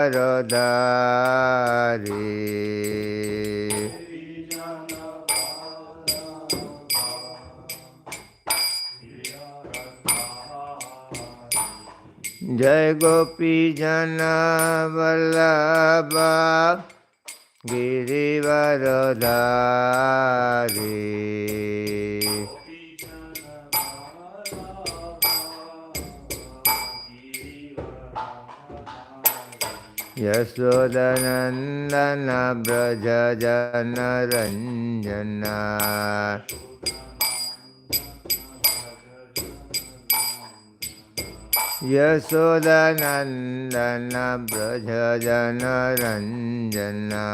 जय गोपी जन वल्लभा गिरिवरधारी यशोदनन्दन व्रज जनरञ्जना यशोदनन्दन व्रज जनरञ्जना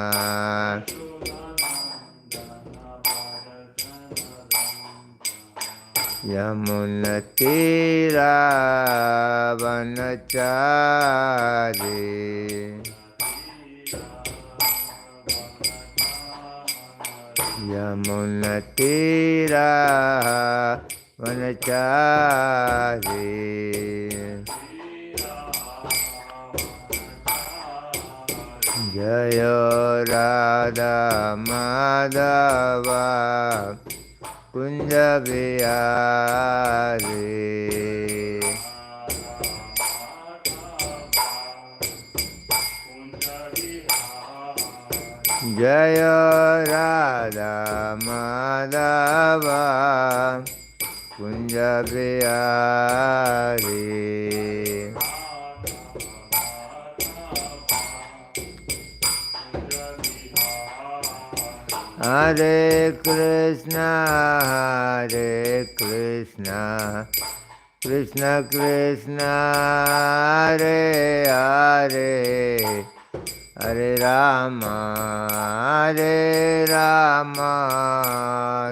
यमुनतीरावनचारी यमुनतीरावनचारी जय राधा माधवा कुंज बिहारी जय राधा माधवा कुंज बिहारी हरे कृष्णा कृष्ण कृष्ण हरे हरे हरे राम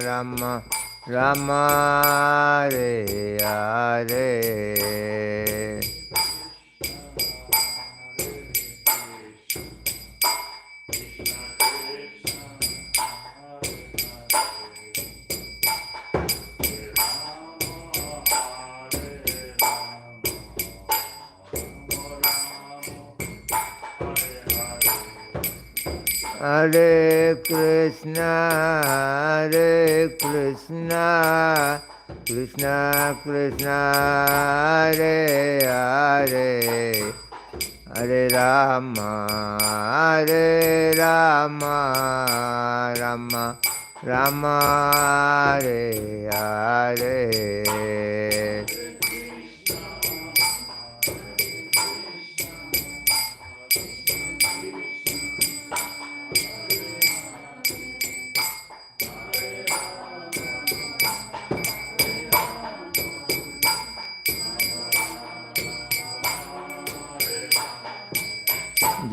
राम राम हरे हरे हरे कृष्ण कृष्ण कृष्ण हरे हरे हरे राम राम राम हरे हरे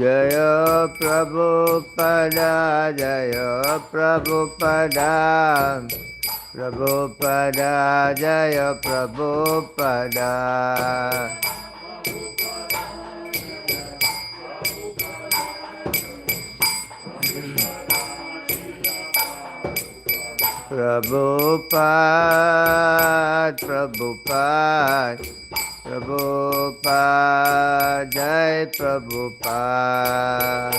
जय प्रभुपदा जय प्रभुपदा प्रभुपदा जय प्रभुपदा प्रभुपाद प्रभुपाद प्रभुपाद जय प्रभुपाद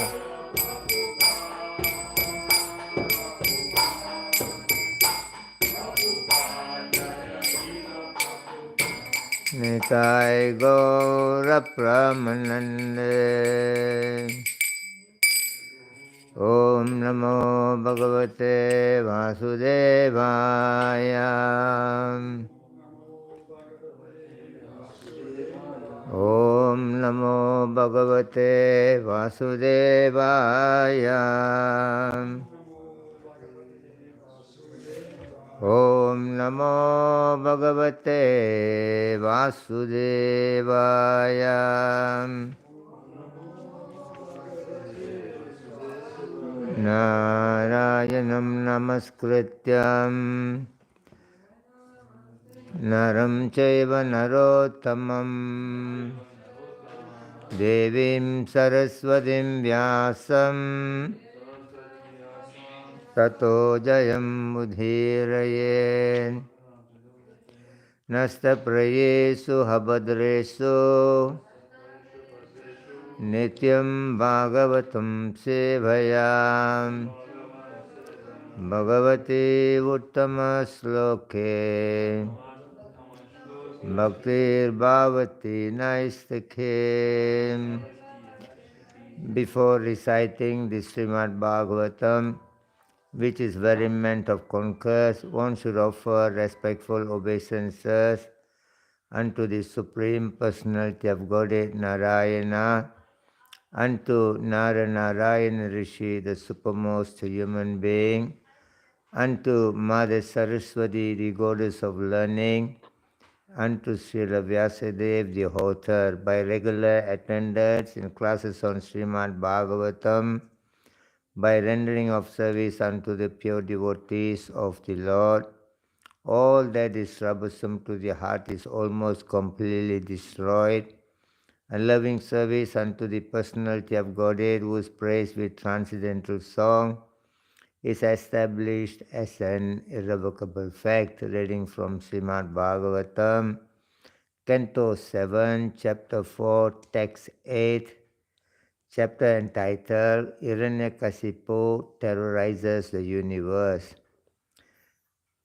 निताय गौर प्रमनंदे ओम नमो भगवते वासुदेवाय ओम नमो भगवते वासुदेवाय ओम नमो भगवते वासुदेवाय नारायणं नमस्कृत्यं नरं चैव नरोत्तमं देवीं सरस्वतीं व्यासं ततो जयमुदीरये नस्तप्रियेषु भद्रेषु Nityam Bhagavatam Sevayam Bhagavate Uttama Sloke Bhaktir Bhavati Naistakhe. Before reciting the Srimad Bhagavatam, which is very meant of conquest, one should offer respectful obeisances unto the Supreme Personality of Godhead Narayana, unto Naranarayana Rishi, the supermost human being, unto Mother Saraswati, the goddess of learning, unto Srila Vyasadeva, the author, by regular attendance in classes on Srimad Bhagavatam, by rendering of service unto the pure devotees of the Lord. All that is troublesome to the heart is almost completely destroyed. And loving service unto the personality of Godhead, whose praise with transcendental song is established as an irrevocable fact. Reading from Srimad Bhagavatam, Canto 7, Chapter 4, Text 8, chapter entitled Hiranyakasipu Terrorizes the Universe.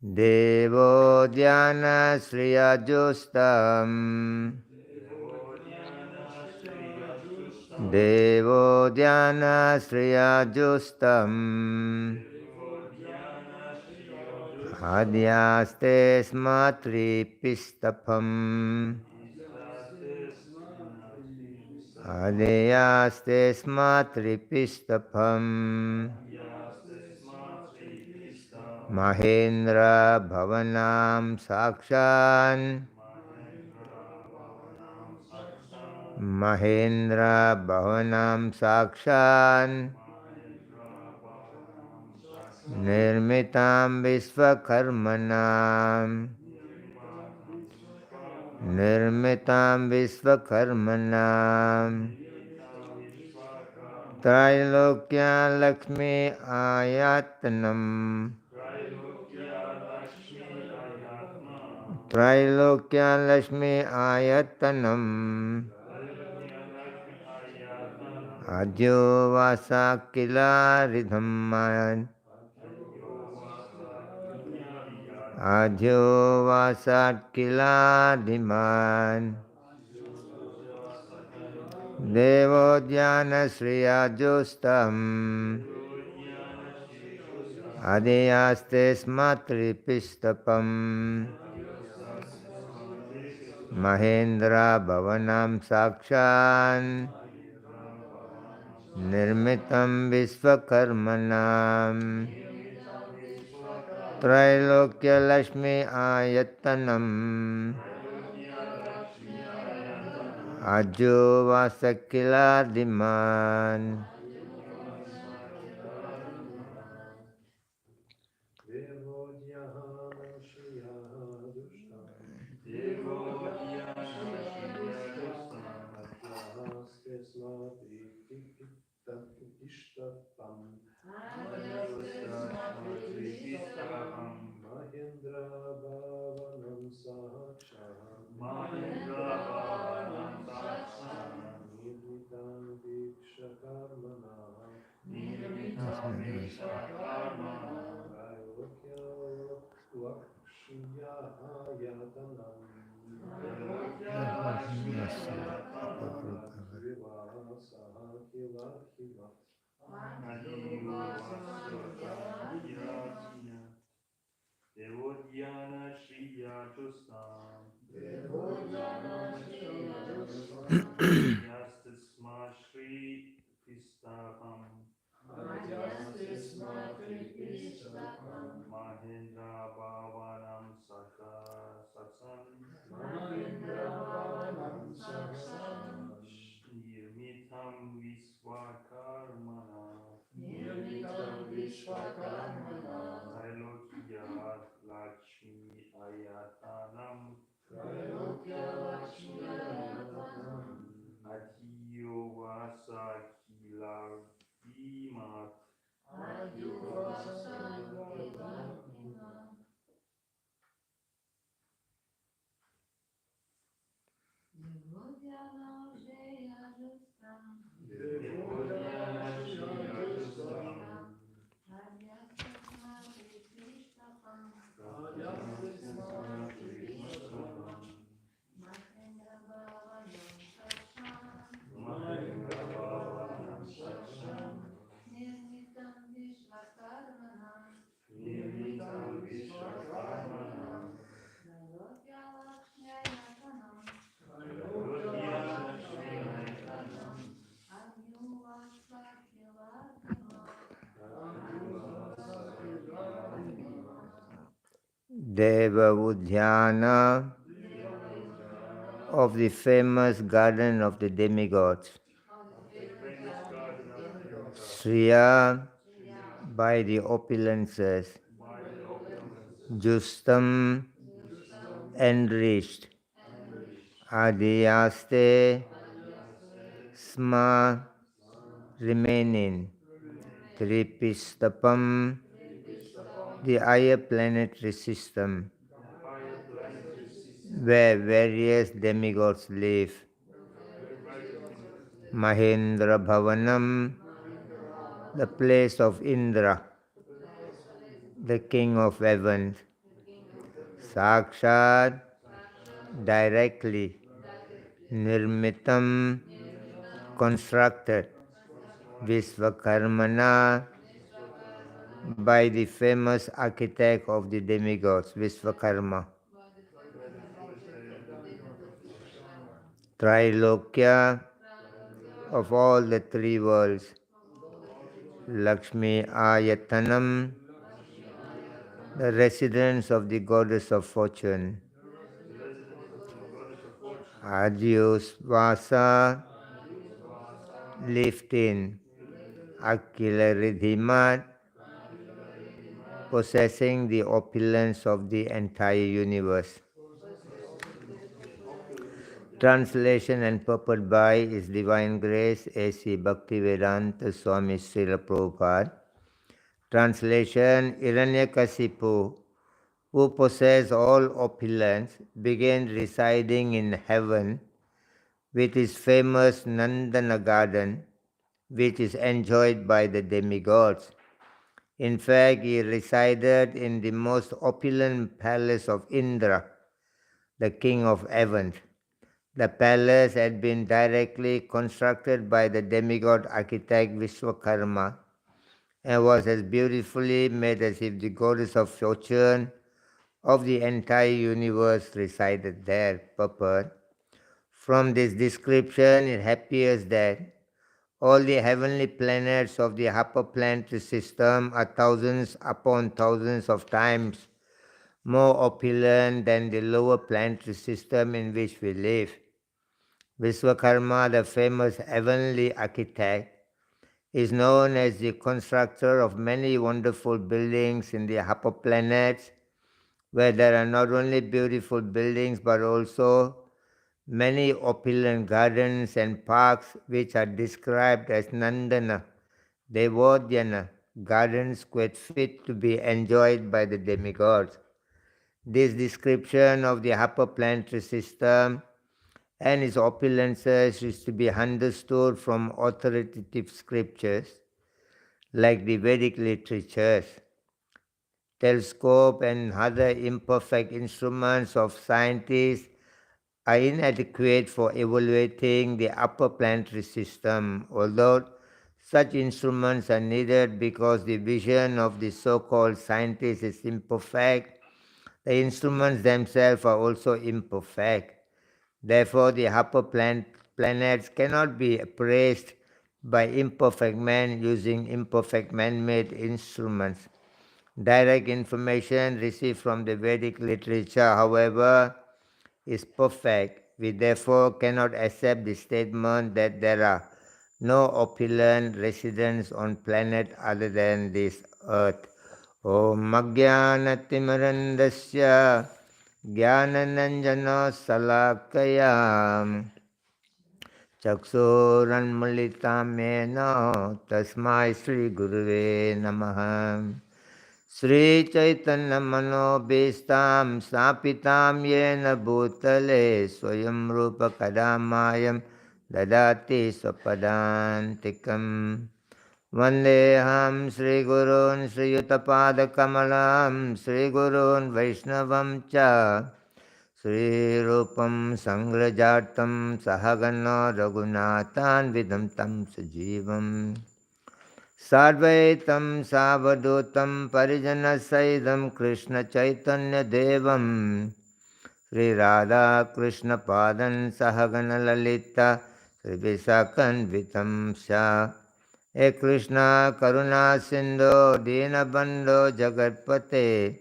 Devo Dhyana Sriyajustam Devo Dhyana Sriyajustam Adhyaste Smatri Pistapam Adhyaste Smatri Pistapam Mahendra Bhavanam Sakshan Mahendra Bhavanam Sakshan Nirmitam Vishvakarmanam Nirmitam Vishvakarmanam Trailokya Lakshmi Ayatanam Trailokya Lakshmi Ayatanam Adyo Vasa Kila Ridhamman Adyo Vasa Kila Diman Devo Dhyana Sriyajustam Adhyaste Smatri Pistapam Mahendra Bhavanam Sakshan Nirmitam Vishvakarmanam Trailokya Lakshmi Ayatanam Ajo Vasakila Diman. Mahendra Bhavanam Sakshan Mahendra Bhavanam Sakshan Nirmitam Vikshakarmana Nirmitam Vikshakarmana Trailokya Lakshmiya Ayatanam Trailokya Lakshmiya Ayatanam Adhivasa Kila Himat Devodhyana Shriya Justam Devodhyana Shriya Justam Yastasma Shri Pistapam Yastasma Shri Pistapam Mahendra Bhavanam Saksam Mahendra Bhavanam Saksam Nirmitam Visvakarmana Nirmitam Vishwakarmana Trailokya Lakshmi Ayatanam Trailokya Lakshmi Ayatanam Adhiyo Vasa Kila Vimat Adhiyo Vasa Kila Vimat. Deva Udhyana of the famous garden of the demigods. Shriya by the opulences. Justam enriched. Adhyaste sma remaining. Tripistapam the higher planetary system where various demigods live. Mahendra Bhavanam the place of Indra, the king of heaven. Sakshat directly. Nirmitam constructed. Vishvakarmana by the famous architect of the demigods, Vishvakarma. Trilokya of all the three worlds. Lakshmi Ayatanam the residence of the goddess of fortune. Adios Vasa lived in. Akila Ridhimat possessing the opulence of the entire universe. Translation and purport by His Divine Grace A.C. Bhaktivedanta Swami Srila Prabhupada. Translation: Hiranyakasipu, who possessed all opulence, began residing in heaven with his famous Nandana garden, which is enjoyed by the demigods. In fact, he resided in the most opulent palace of Indra, the king of heaven. The palace had been directly constructed by the demigod architect Vishwakarma and was as beautifully made as if the goddess of fortune of the entire universe resided there. Purport. From this description, it appears that all the heavenly planets of the upper planetary system are thousands upon thousands of times more opulent than the lower planetary system in which we live. Vishwakarma, the famous heavenly architect, is known as the constructor of many wonderful buildings in the upper planets, where there are not only beautiful buildings but also many opulent gardens and parks which are described as Nandana, Devodhyana, gardens quite fit to be enjoyed by the demigods. This description of the upper planetary system and its opulences is to be understood from authoritative scriptures like the Vedic literatures. Telescope and other imperfect instruments of scientists are inadequate for evaluating the upper planetary system, although such instruments are needed because the vision of the so-called scientists is imperfect. The instruments themselves are also imperfect. Therefore, the upper planets cannot be appraised by imperfect men using imperfect man-made instruments. Direct information received from the Vedic literature, however, is perfect. We therefore cannot accept the statement that there are no opulent residents on planet other than this earth. Om Ajnanatimurandasya Jnananjana Salakaya Chaksuranmulitam Yena Tasmai Sri Guruve Namaha. Sri Chaitanya Manobhistam Sapitam Yena Bhutale Swayam Rupa Kadamayam Dadati Swapadantikam. Vandeham Sri Gurun Sri Yutapada Kamalam Sri Gurun Vaishnavam Cha Sri Rupam Sangrajatam Sahagana Raghunathan Vidam Tam Sajivam Sadvaitam Savadutam Parijana Saidam Krishna Chaitanya Devam Sri Radha Krishna Padan Sahagana Lalita Sri Visakan Vitam Sha He Krishna Karuna Sindho Dina Bandho Jagatpate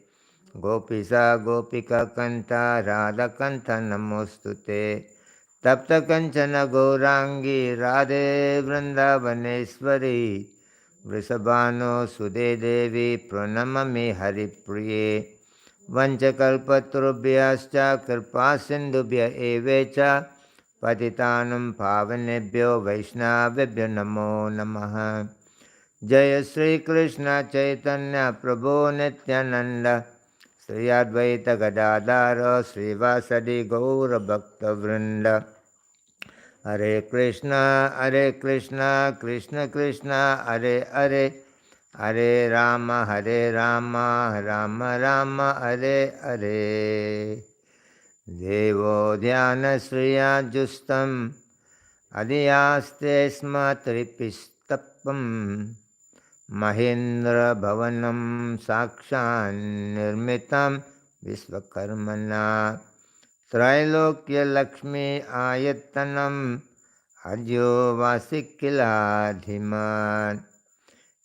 Gopisa Gopika Kanta Radha Kanta Namostute Tapta Kanchana Gaurangi Radhe Vrindavaneshwari Vrisabhano Sude Devi Pranamami Haripriye Vanchakalpatrubhyascha Kripa Sindhubhya Evecha Patitanam Pavanebhyo Vaishnavebhyo Namo Namaha Jaya Sri Krishna Chaitanya Prabhu Nityananda Sri Advaita Gadadhara Srivasadi Gaura Bhakta Vrinda Hare Krishna Krishna Krishna Hare Hare Hare Rama Rama Rama Hare Hare Devo Dhyana Sriya Justam Adhyaste Smatripistapam Mahindra Bhavanam Sakshan Nirmitam Vishvakarmana Trailokya Lakshmi Ayatanam Adyo Vasikiladhiman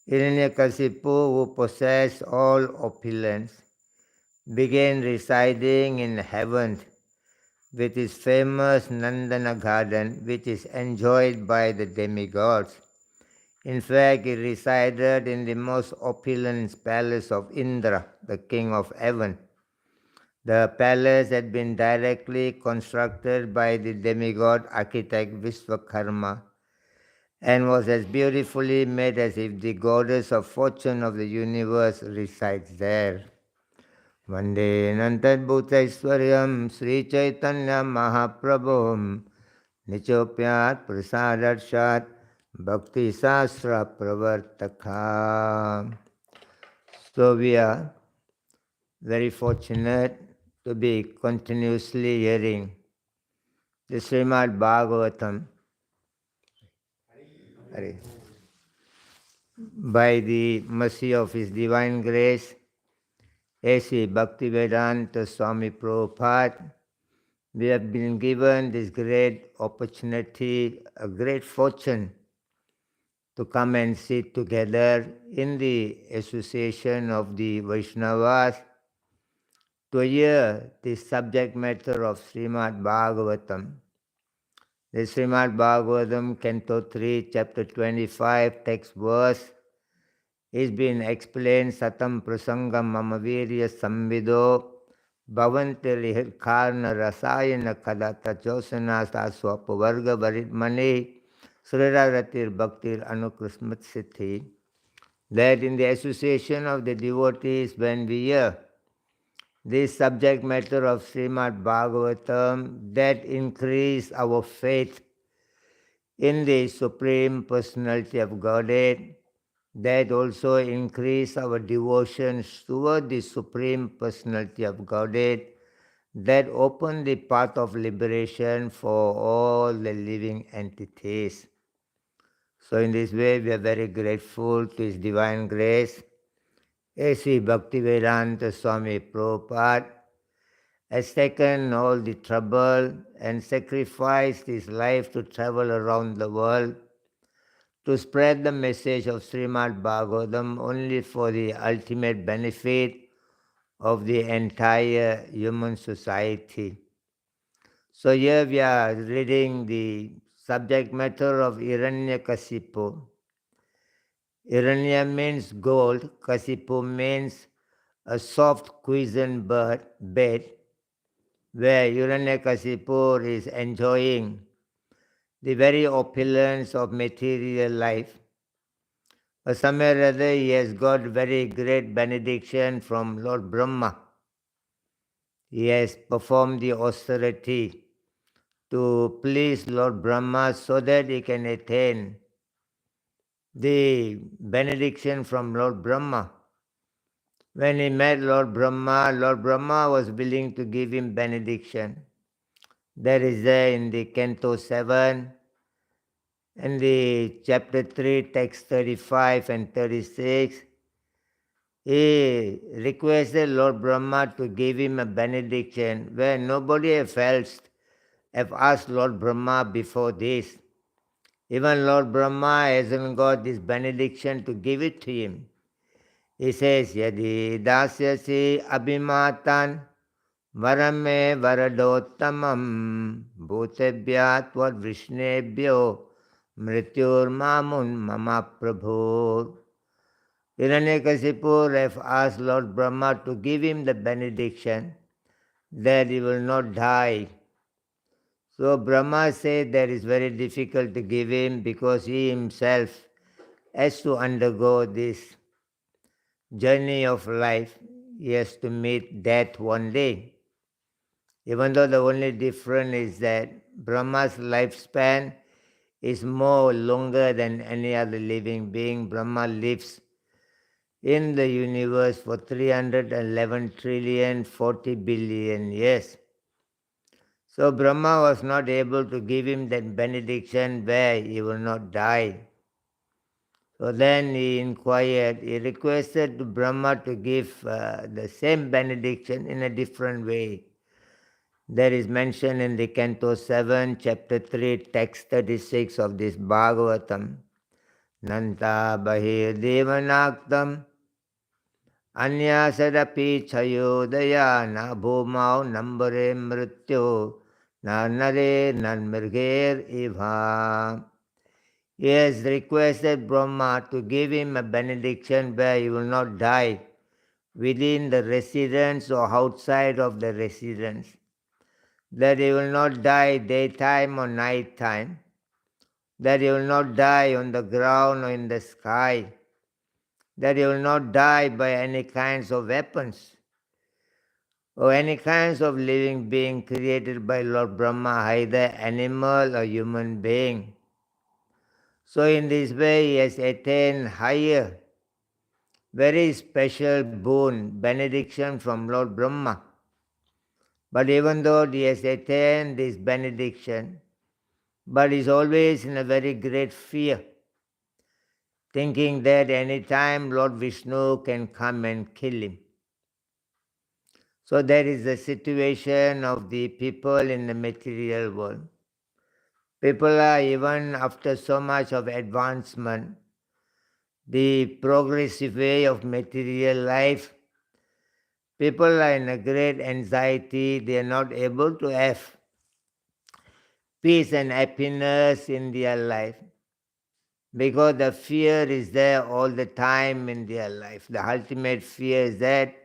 Hiranyakasipu, who possessed all opulence, began residing in heaven with his famous Nandana garden, which is enjoyed by the demigods. In fact, he resided in the most opulent palace of Indra, the king of heaven. The palace had been directly constructed by the demigod architect Vishwakarma and was as beautifully made as if the goddess of fortune of the universe resides there. Vande Nantadbhutaiswaryam Sri Chaitanya Mahaprabhum Nichopyat Prasadarshat Bhakti Sastra Pravartaka. So we are very fortunate to be continuously hearing the Srimad Bhagavatam by the mercy of His Divine Grace, A.C. Bhaktivedanta Swami Prabhupada. We have been given this great opportunity, a great fortune to come and sit together in the association of the Vaishnavas to hear the subject matter of Srimad Bhagavatam. The Srimad Bhagavatam, Canto 3, Chapter 25, text verse, is being explained Satam Prasangam Mamavirya Samvido Bhavanti Lihirkarna Rasayana Kadata Josana Saswapavarga Varitmani Sriraratir Bhaktir Anukrismat Siddhi. That in the association of the devotees, when we hear this subject matter of Srimad Bhagavatam, that increase our faith in the Supreme Personality of Godhead, that also increase our devotions toward the Supreme Personality of Godhead, that open the path of liberation for all the living entities. So in this way, we are very grateful to His Divine Grace. A.C. Bhaktivedanta Swami Prabhupada has taken all the trouble and sacrificed his life to travel around the world to spread the message of Srimad Bhagavatam only for the ultimate benefit of the entire human society. So here we are reading the subject matter of Hiranyakasipu. Hiranya means gold, Kasipu means a soft cuisine bed where Hiranyakasipu is enjoying the very opulence of material life. But somewhere or other he has got very great benediction from Lord Brahma. He has performed the austerity to please Lord Brahma so that he can attain the benediction from Lord Brahma. When he met Lord Brahma was willing to give him benediction. That is there in the Canto 7 and the chapter 3, text 35 and 36. He requested Lord Brahma to give him a benediction where nobody else have asked Lord Brahma before this. Even Lord Brahma hasn't got this benediction to give it to him. He says, Yadi dasyasi abhimatan varame varadottamam bhutebhyat vad vishnebhyo mrityur mamun mama prabhu. Hiranyakasipu asked Lord Brahma to give him the benediction that he will not die. So Brahma said that is very difficult to give him because he himself has to undergo this journey of life. He has to meet death one day. Even though the only difference is that Brahma's lifespan is more longer than any other living being. Brahma lives in the universe for 311 trillion 40 billion years. So Brahma was not able to give him that benediction where he will not die. So then he inquired, he requested to Brahma to give the same benediction in a different way. That is mentioned in the Canto 7, Chapter 3, Text 36 of this Bhagavatam. Nanta bahir devanaktam anyasadapi chayodaya na bhumau nambare mrityo na nare nanmirgir iva. He has requested Brahma to give him a benediction where he will not die within the residence or outside of the residence, that he will not die daytime or night time, that he will not die on the ground or in the sky, that he will not die by any kinds of weapons or any kinds of living being created by Lord Brahma, either animal or human being. So in this way he has attained higher, very special boon, benediction from Lord Brahma. But even though he has attained this benediction, but is always in a very great fear, thinking that any time Lord Vishnu can come and kill him. So that is the situation of the people in the material world. People are, even after so much of advancement, the progressive way of material life, people are in a great anxiety. They are not able to have peace and happiness in their life because the fear is there all the time in their life. The ultimate fear is that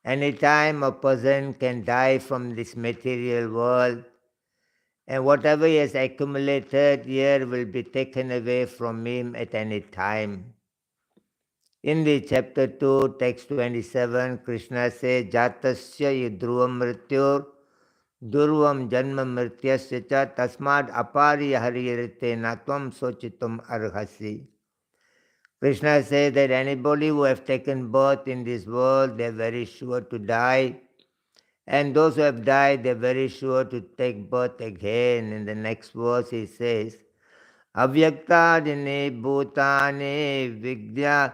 any time a person can die from this material world, and whatever he has accumulated here will be taken away from him at any time. In the chapter 2, text 27, Krishna says, Jatasya yudruvam mrityur durvam janma mrityasya cha tasmad apari haririte natvam sochitum arhasi. Krishna says that anybody who have taken birth in this world, they are very sure to die. And those who have died, they are very sure to take birth again. In the next verse he says, Avyaktadine bhutane vidya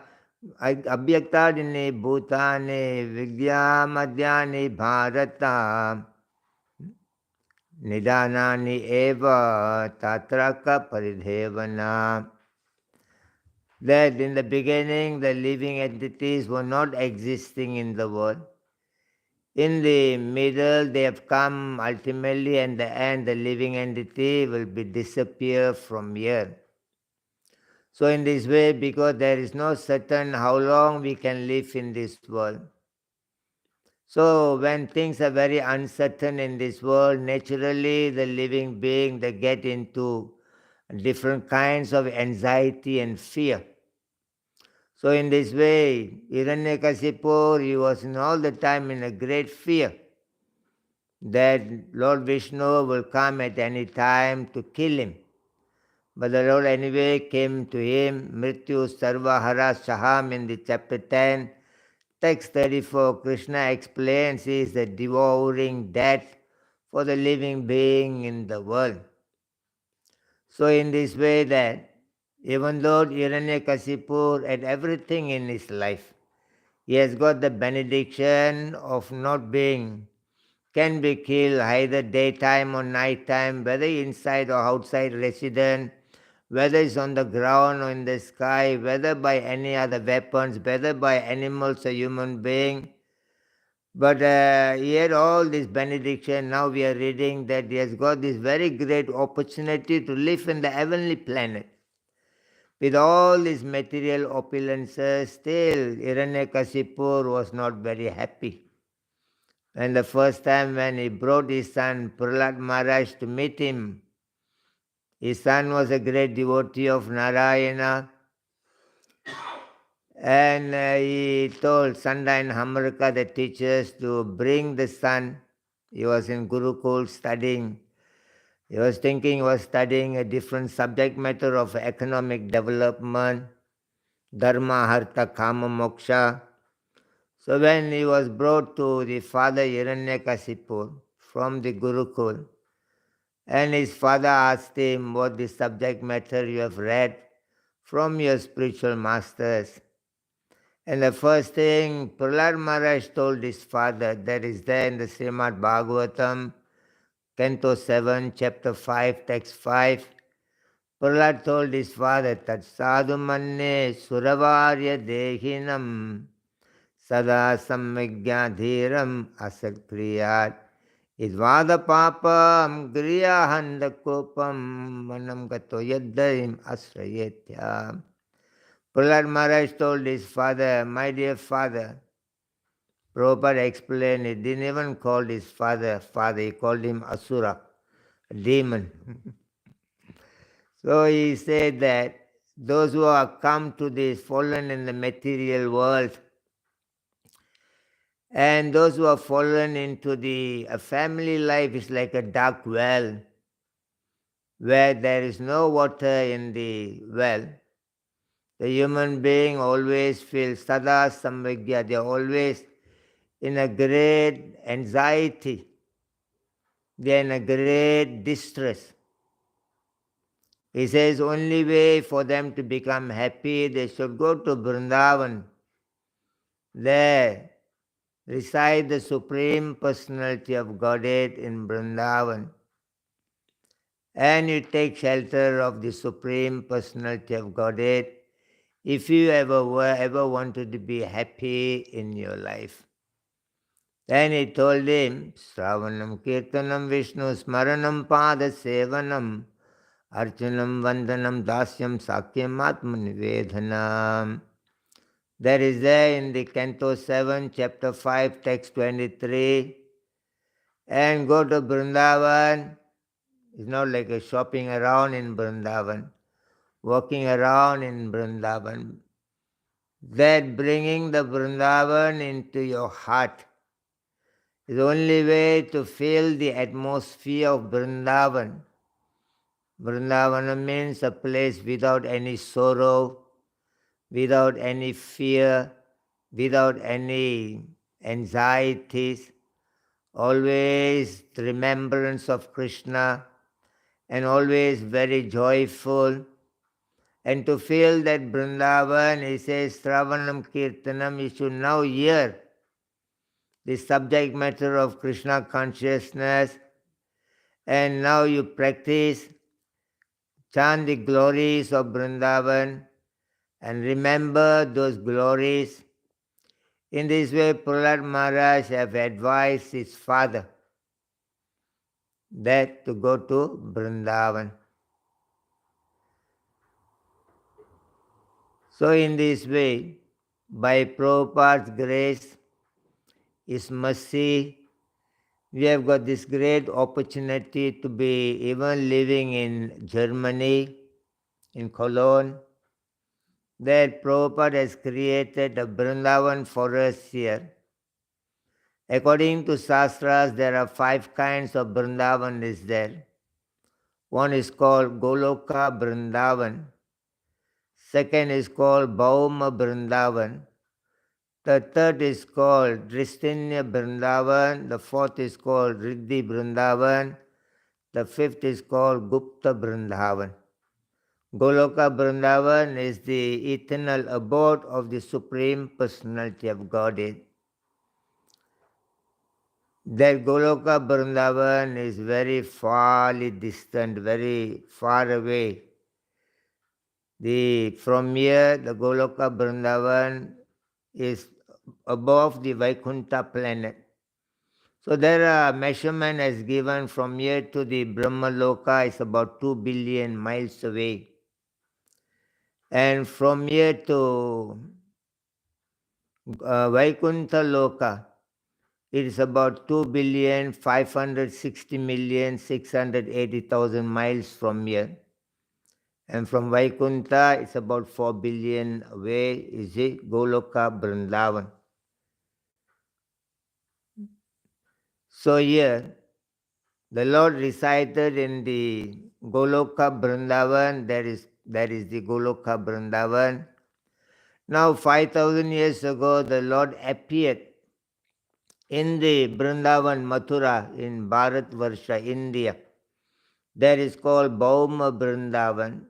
Abhyaktadine bhutane vidya madhyane bharata nidanani eva tatraka paridhevana. That in the beginning the living entities were not existing in the world. In the middle they have come ultimately, and the end the living entity will be disappear from here. So in this way, because there is no certain how long we can live in this world. So when things are very uncertain in this world, naturally the living being, they get into different kinds of anxiety and fear. So in this way, Hiranyakasipu, he was all the time in a great fear that Lord Vishnu will come at any time to kill him. But the Lord anyway came to him, Mrityu Sarvahara Saham in the chapter 10, text 34. Krishna explains he is the devouring death for the living being in the world. So in this way that even though Hiranyakasipu had everything in his life, he has got the benediction of not being, can be killed either daytime or nighttime, whether inside or outside resident, whether it's on the ground or in the sky, whether by any other weapons, whether by animals or human being. But he had all this benediction. Now we are reading that he has got this very great opportunity to live in the heavenly planet. With all these material opulences, still Hiranyakasipu was not very happy. And the first time when he brought his son Prahlad Maharaj to meet him, his son was a great devotee of Narayana. And he told Sanda and Hamarka, the teachers, to bring the son. He was in Gurukul studying. He was thinking he was studying a different subject matter of economic development, Dharma, Hartha, Kama, Moksha. So when he was brought to the father Hiranyakasipu from the Gurukul, and his father asked him what the subject matter you have read from your spiritual masters. And the first thing Prahlad Maharaj told his father, that is there in the Srimad Bhagavatam, Canto 7, Chapter 5, Text 5. Prahlad told his father, Tat sadhu manne suravarya dehinam sada sammigyadhiram asatkriyat idvada papam griyahanda kopam manam gato yaddarim asrayetyam. Prahlad Maharaj told his father, my dear father, Prabhupada explained, he didn't even call his father, he called him Asura, a demon. So he said that those who are come to this, fallen in the material world, and those who are fallen into the family life is like a dark well, where there is no water in the well. The human being always feels sada samvigya, they are always in a great anxiety, they are in a great distress. He says only way for them to become happy, they should go to Vrindavan. There reside the Supreme Personality of Godhead in Vrindavan. And you take shelter of the Supreme Personality of Godhead if you ever wanted to be happy in your life. Then he told him, Sravanam Kirtanam Vishnu Smaranam Pada Sevanam Archanam Vandanam Dasyam Sakyam Atmanivedhanam. That is there in the Canto 7, Chapter 5, Text 23. And go to Vrindavan. It's not like a shopping around in Vrindavan, walking around in Vrindavan. That bringing the Vrindavan into your heart is the only way to feel the atmosphere of Vrindavan. Vrindavana means a place without any sorrow, without any fear, without any anxieties, always the remembrance of Krishna, and always very joyful. And to feel that Vrindavan, he says, Sravanam Kirtanam, you should now hear the subject matter of Krishna consciousness, and now you practice, chant the glories of Vrindavan, and remember those glories. In this way, Prahlad Maharaj have advised his father that to go to Vrindavan. So in this way, by Prabhupada's grace, his mercy, we have got this great opportunity to be even living in Germany, in Cologne. There Prabhupada has created a Vrindavan forest here. According to Shastras, there are 5 kinds of Vrindavan is there. One is called Goloka Vrindavan. Second is called Bhauma Vrindavan. The third is called Dristinya Vrindavan. The fourth is called Riddhi Vrindavan. The fifth is called Gupta Vrindavan. Goloka Vrindavan is the eternal abode of the Supreme Personality of Godhead. That Goloka Vrindavan is very farly distant, very far away. From here, the Goloka Vrindavan is above the Vaikuntha planet. So there are measurement as given from here to the Brahmaloka is about 2 billion miles away. And from here to Vaikuntha Loka, it is about 2,560,680,000 miles from here. And from Vaikuntha, it's about 4 billion away, is it Goloka Vrindavan. So here, the Lord recited in the Goloka Vrindavan, that is the Goloka Vrindavan. Now 5,000 years ago, the Lord appeared in the Vrindavan Mathura in Bharatvarsha, India. That is called Bhauma Vrindavan.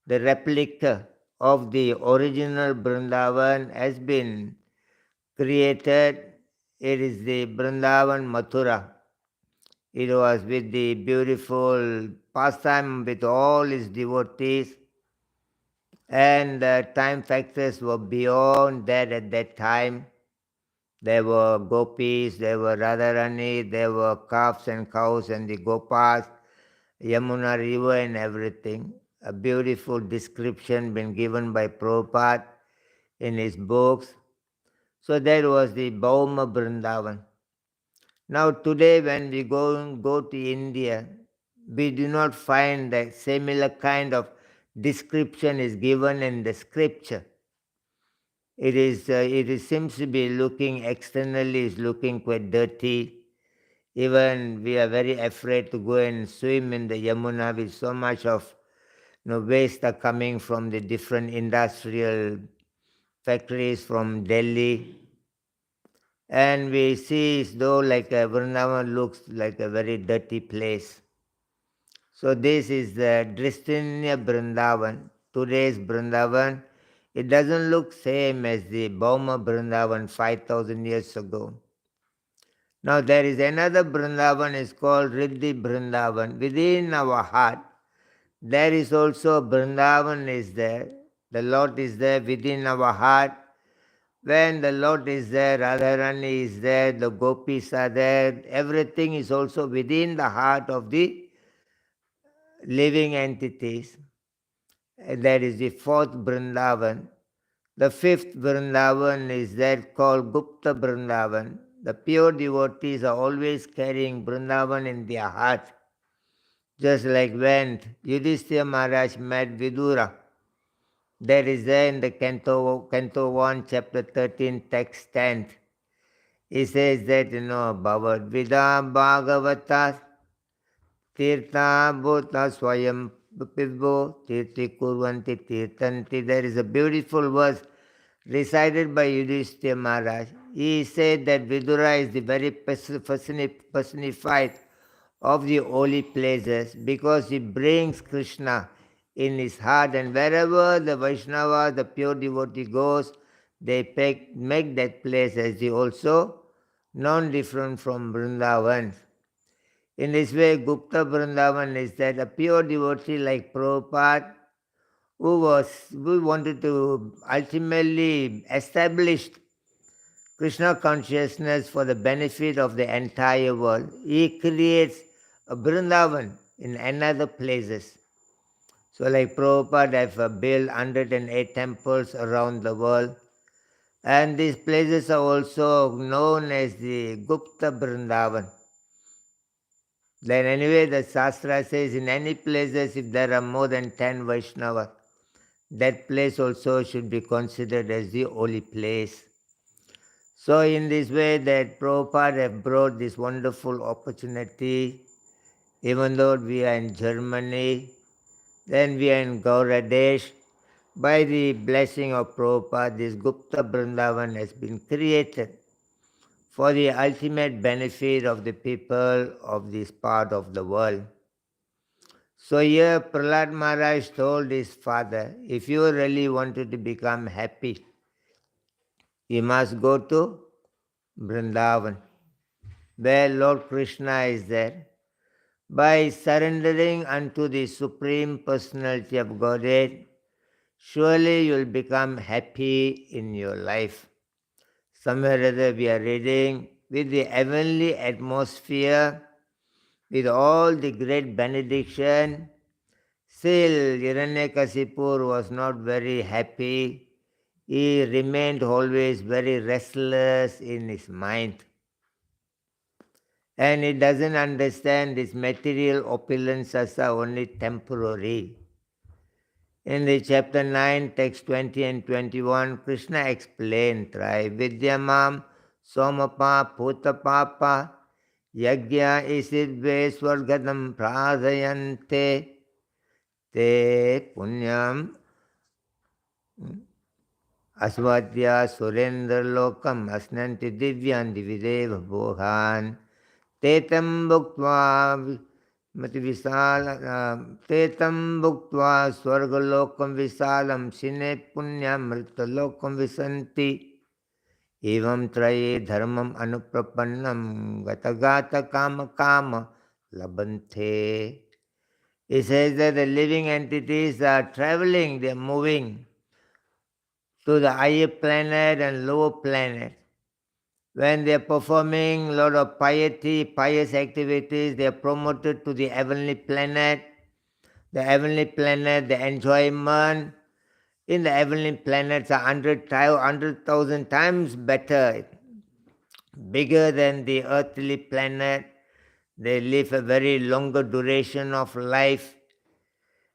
The replica of the original Vrindavan has been created. It is the Vrindavan Mathura. It was with the beautiful pastime with all his devotees, and the time factors were beyond that at that time. There were gopis, there were Radharani, there were calves and cows and the gopas, Yamuna river and everything. A beautiful description been given by Prabhupada in his books. So that was the Bhauma Vrindavan. Now today when we go to India, we do not find that similar kind of description is given in the scripture. It seems to be looking externally, is looking quite dirty. Even we are very afraid to go and swim in the Yamuna with so much of waste are coming from the different industrial factories from Delhi. And we see as though like Vrindavan looks like a very dirty place. So this is the Dristinya Vrindavan, today's Vrindavan. It doesn't look same as the Bhauma Vrindavan 5,000 years ago. Now there is another Vrindavan, is called Riddhi Vrindavan. Within our heart, there is also Vrindavan is there. The Lord is there within our heart. When the Lord is there, Radharani is there, the gopis are there, everything is also within the heart of the living entities. That is the fourth Vrindavan. The fifth Vrindavan is that called Gupta Vrindavan. The pure devotees are always carrying Vrindavan in their heart. Just like when Yudhishthira Maharaj met Vidura. That is there in the Canto 1, Chapter 13, Text 10. He says that, Bhavad Vida Bhagavata Tirtha Bhuta Swayam Pibbo Tirti Kurvanti Tirtanti. There is a beautiful verse recited by Yudhishthira Maharaj. He said that Vidura is the very personified of the holy places because he brings Krishna in his heart, and wherever the Vaishnava, the pure devotee goes, they make that place as the also non-different from Vrindavan. In this way, Gupta Vrindavan is that a pure devotee like Prabhupada, who wanted to ultimately establish Krishna consciousness for the benefit of the entire world. He creates a Vrindavan in another places. So like Prabhupada have built 108 temples around the world. And these places are also known as the Gupta Vrindavan. Then anyway, the Shastra says in any places if there are more than 10 Vaishnavas, that place also should be considered as the holy place. So in this way that Prabhupada have brought this wonderful opportunity, even though we are in Germany, then we are in Gauradesh. By the blessing of Prabhupada, this Gupta Vrindavan has been created for the ultimate benefit of the people of this part of the world. So here Prahlad Maharaj told his father, if you really wanted to become happy, you must go to Vrindavan, where Lord Krishna is there. By surrendering unto the Supreme Personality of Godhead, surely you will become happy in your life. Somewhere or other we are reading, with the heavenly atmosphere, with all the great benediction, still Hiranyakasipu was not very happy. He remained always very restless in his mind. And he doesn't understand these material opulences are only temporary. In the chapter 9, text 20 and 21, Krishna explained, Vidyamam somapa putapapa yagya isidve swargadam pradayante te punyam asvadya surendra lokam asnanti divyan divideva bhogan tetam bhuktva mati visala tetam bhuktva swargalokam visalam sine punyam mritalokam visanti evam traye dharmam anuprapannam gatagata kama kama labante. He says that the living entities are traveling, they are moving to the higher planet and lower planet. When they are performing a lot of piety, pious activities, they are promoted to the heavenly planet. The heavenly planet, the enjoyment in the heavenly planets are 100,000 times better, bigger than the earthly planet. They live a very longer duration of life.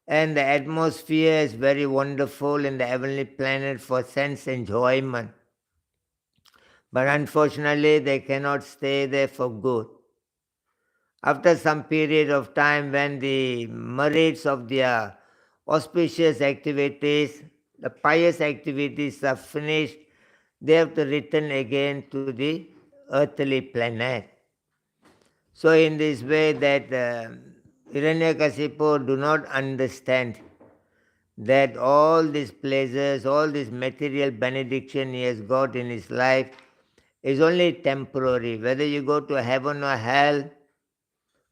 And the atmosphere is very wonderful in the heavenly planet for sense enjoyment. But unfortunately, they cannot stay there for good. After some period of time, when the merits of their auspicious activities, the pious activities are finished, they have to return again to the earthly planet. So in this way that Hiranyakasipu do not understand that all these pleasures, all this material benediction he has got in his life is only temporary. Whether you go to heaven or hell,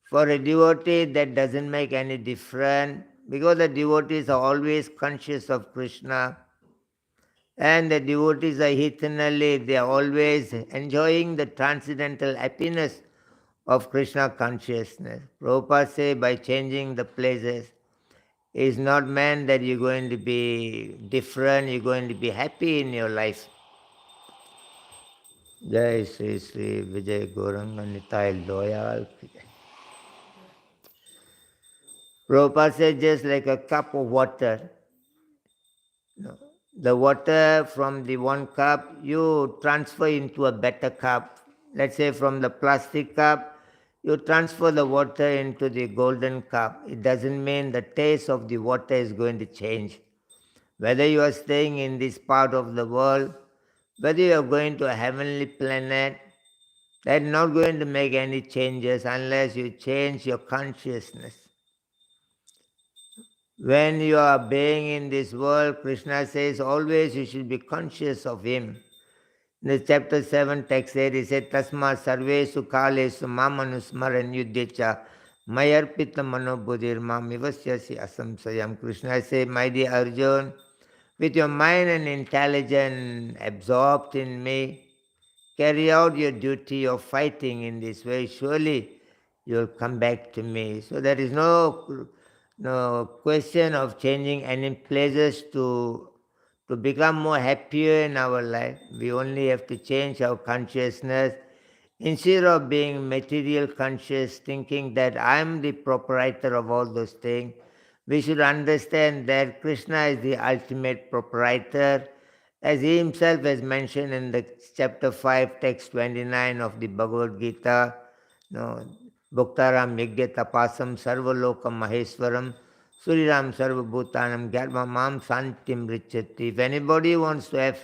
for a devotee that doesn't make any difference, because the devotees are always conscious of Krishna, and the devotees are eternally, they are always enjoying the transcendental happiness of Krishna consciousness. Prabhupada say by changing the places, is not meant that you're going to be different, you're going to be happy in your life. Jai Sri Sri Vijay Gauranga Nitai Loyal. Prabhupada said just like a cup of water. The water from the one cup, you transfer into a better cup. Let's say from the plastic cup, you transfer the water into the golden cup. It doesn't mean the taste of the water is going to change. Whether you are staying in this part of the world, whether you are going to a heavenly planet, that's not going to make any changes unless you change your consciousness. When you are being in this world, Krishna says always you should be conscious of him. In the chapter 7, text 8, he said, Tasma sarvesu kalesu mamanusmaran yudhecha mayarpita manobuddhir mamivasyasi asamsayam. Krishna says, my dear Arjun, with your mind and intelligence absorbed in me, carry out your duty of fighting in this way. Surely you will come back to me. So there is no question of changing any places to become more happier in our life. We only have to change our consciousness. Instead of being material conscious, thinking that I am the proprietor of all those things, we should understand that Krishna is the ultimate proprietor, as he himself has mentioned in the chapter 5, text 29 of the Bhagavad Gita. Bhuktaram yagya tapasam sarvalokam maheswaram suriram sarvabhutanam gyarmamam santim richati. If anybody wants to have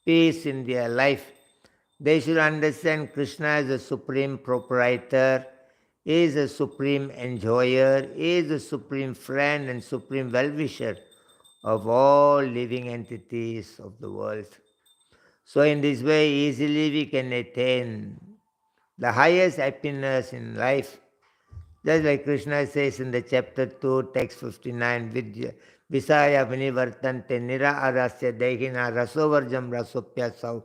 peace in their life, they should understand Krishna as a supreme proprietor, he is a supreme enjoyer, he is a supreme friend and supreme well-wisher of all living entities of the world. So in this way, easily we can attain the highest happiness in life. Just like Krishna says in the chapter 2, text 59, Visaya vinivartante nira arasya dehina rasovarjam rasopyasau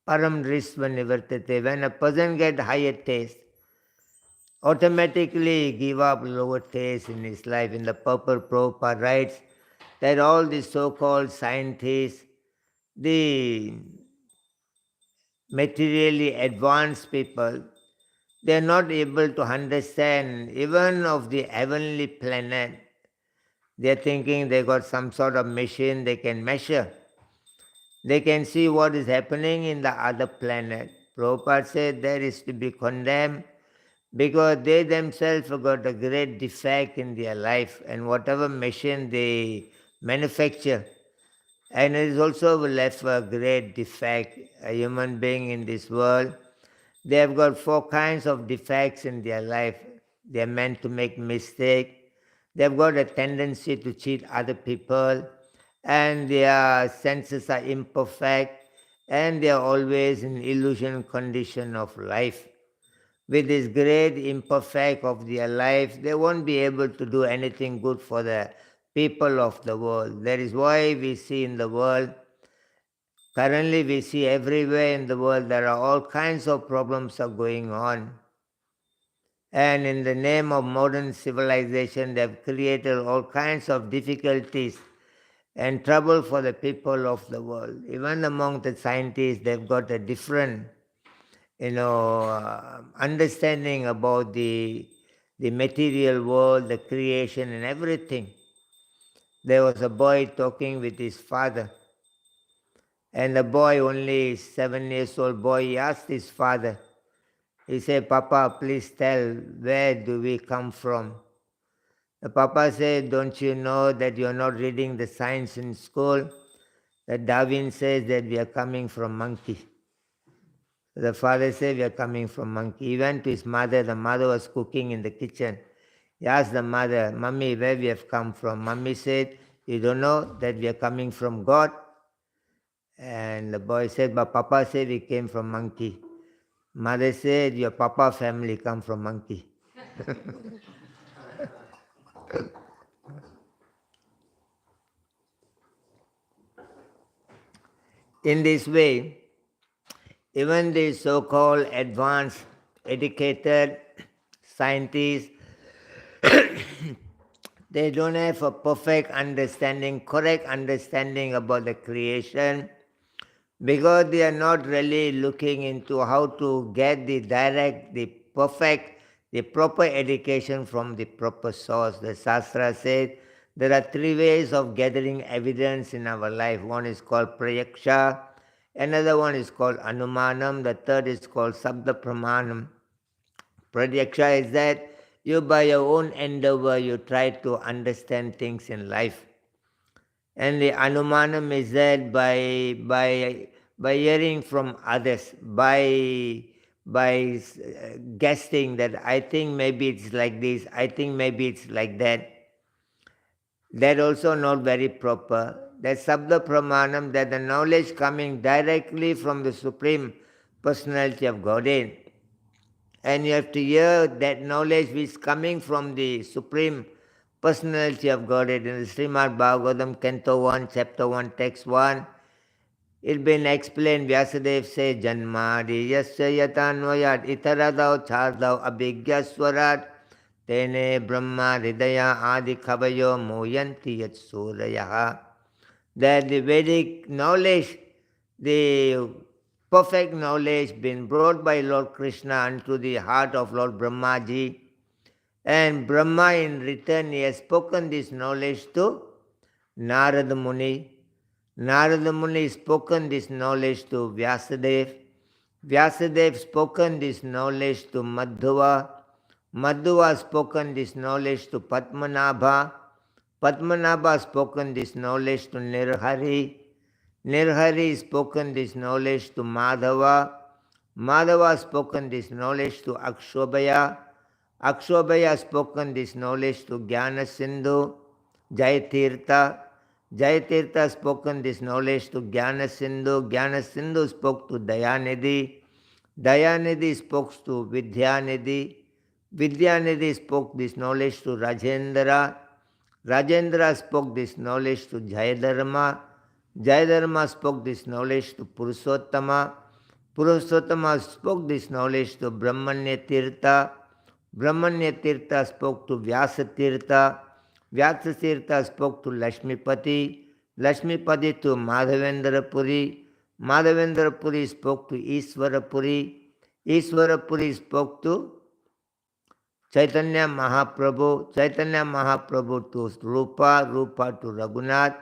param risva nivartate. When a person gets higher taste, automatically give up lower taste in his life. In the Purport Prabhupada writes that all the so-called scientists, the materially advanced people, they are not able to understand even of the heavenly planet. They are thinking they got some sort of machine they can measure. They can see what is happening in the other planet. Prabhupada said that is to be condemned because they themselves have got a great defect in their life, and whatever machine they manufacture, and it is also left a great defect. A human being in this world, they have got 4 kinds of defects in their life. They are meant to make mistake. They have got a tendency to cheat other people, and their senses are imperfect, and they are always in illusion condition of life. With this great imperfect of their life, they won't be able to do anything good for the people of the world. That is why we see in the world, currently we see everywhere in the world, there are all kinds of problems are going on. And in the name of modern civilization, they have created all kinds of difficulties and trouble for the people of the world. Even among the scientists, they've got a different, understanding about the material world, the creation and everything. There was a boy talking with his father, and the boy, only 7 years old boy, he asked his father, he said, "Papa, please tell, where do we come from?" The papa said, "Don't you know that you're not reading the science in school? That Darwin says that we are coming from monkey." The father said, "We are coming from monkey." He went to his mother. The mother was cooking in the kitchen. He asked the mother, "Mummy, where we have come from?" Mummy said, "You don't know that we are coming from God?" And the boy said, "But Papa said we came from monkey." Mother said, "Your Papa family come from monkey." In this way, even the so-called advanced, educated scientists, they don't have a perfect understanding, correct understanding about the creation, because they are not really looking into how to get the direct, the perfect, the proper education from the proper source. The Shastra said there are 3 ways of gathering evidence in our life. One is called prayaksha, another one is called anumanam, the third is called sabda pramanam. Prayaksha is that you by your own endeavor you try to understand things in life. And the anumanam is that by hearing from others, by guessing that I think maybe it's like this, I think maybe it's like that. That also not very proper. That sabda pramanam, that the knowledge coming directly from the Supreme Personality of Godhead. And you have to hear that knowledge which is coming from the Supreme Personality of Godhead. In the Srimad Bhagavatam, Canto 1, Chapter 1, Text 1, it's been explained. Vyasadeva says, "Janmadi yasya yatanvayat itaradav chardau abhigyaswarat tene brahma hridaya adi kavayo moyanti yat suryaha." That the Vedic knowledge, the perfect knowledge been brought by Lord Krishna unto the heart of Lord Brahmaji, and Brahma in return he has spoken this knowledge to Narada Muni. Narada Muni spoken this knowledge to Vyasadeva. Vyasadeva spoken this knowledge to Madhava. Madhava spoken this knowledge to Padmanabha. Padmanabha spoken this knowledge to Nirhari. Nirhari spoken this knowledge to Madhava. Madhava spoken this knowledge to Akshobhaya. Akshobhaya spoken this knowledge to Jnana Sindhu. Jayatirtha. Jayatirtha spoken this knowledge to Jnana Sindhu. Jnana Sindhu spoke to Dayanidhi. Dayanidhi spoke to Vidyanidhi. Vidyanidhi spoke this knowledge to Rajendra. Rajendra spoke this knowledge to Jayadharma. Jayadharma spoke this knowledge to Purushottama. Purushottama spoke this knowledge to Brahmanya Tirtha. Brahmanya Tirtha spoke to Vyasa Tirtha. Vyasa Tirtha spoke to Lakshmipati. Lakshmipati to Madhavendra Puri. Madhavendra Puri spoke to Ishwarapuri. Ishwarapuri spoke to Chaitanya Mahaprabhu, Chaitanya Mahaprabhu to Rupa, Rupa to Raghunath,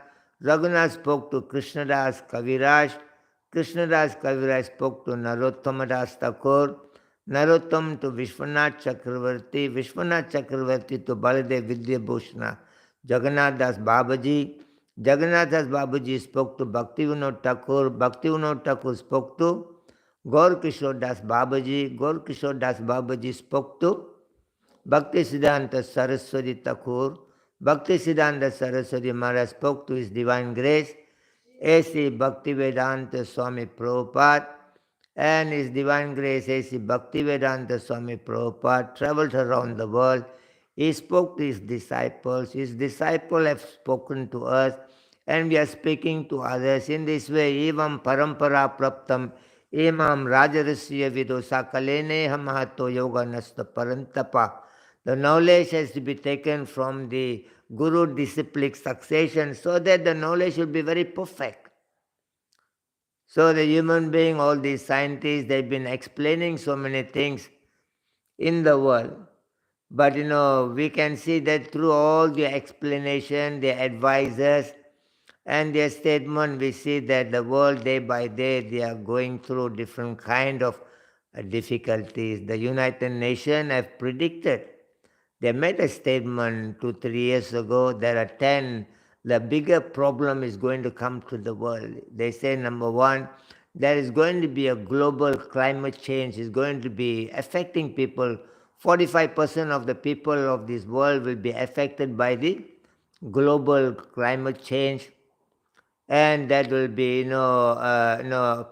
Raghunath spoke to Krishnadas Kaviraj, Krishnadas Kaviraj spoke to Narottamadas Thakur, Narottam to Vishwanath Chakravarti, Vishwanath Chakravarti to Baladev Vidyabhushana, Jagannath Das Babaji, Jagannath Das Babaji spoke to Bhakti Vinod Thakur, Bhakti Vinod Thakur spoke to Gaur Kishore Das Babaji, Gaur Kishore Das Babaji spoke to Bhakti Siddhanta Saraswati Thakur, Bhakti Siddhanta Saraswati Maharaj spoke to His Divine Grace, A.C. Bhaktivedanta Swami Prabhupada, and His Divine Grace A.C. Bhaktivedanta Swami Prabhupada traveled around the world. He spoke to His disciples have spoken to us, and we are speaking to others. In this way, Evam Parampara Praptam, Imam Rajarasya Vido Sakalene Hamahato Yoga Nasta Parantapa. The knowledge has to be taken from the Guru disciplic succession so that the knowledge will be very perfect. So the human being, all these scientists, they've been explaining so many things in the world. But we can see that through all the explanation, the advisors and their statement, we see that the world day by day, they are going through different kind of difficulties. The United Nations have predicted. They made a statement 2-3 years ago. There are 10. The bigger problem is going to come to the world. They say, number one, there is going to be a global climate change. Is going to be affecting people. 45% of the people of this world will be affected by the global climate change. And that will be,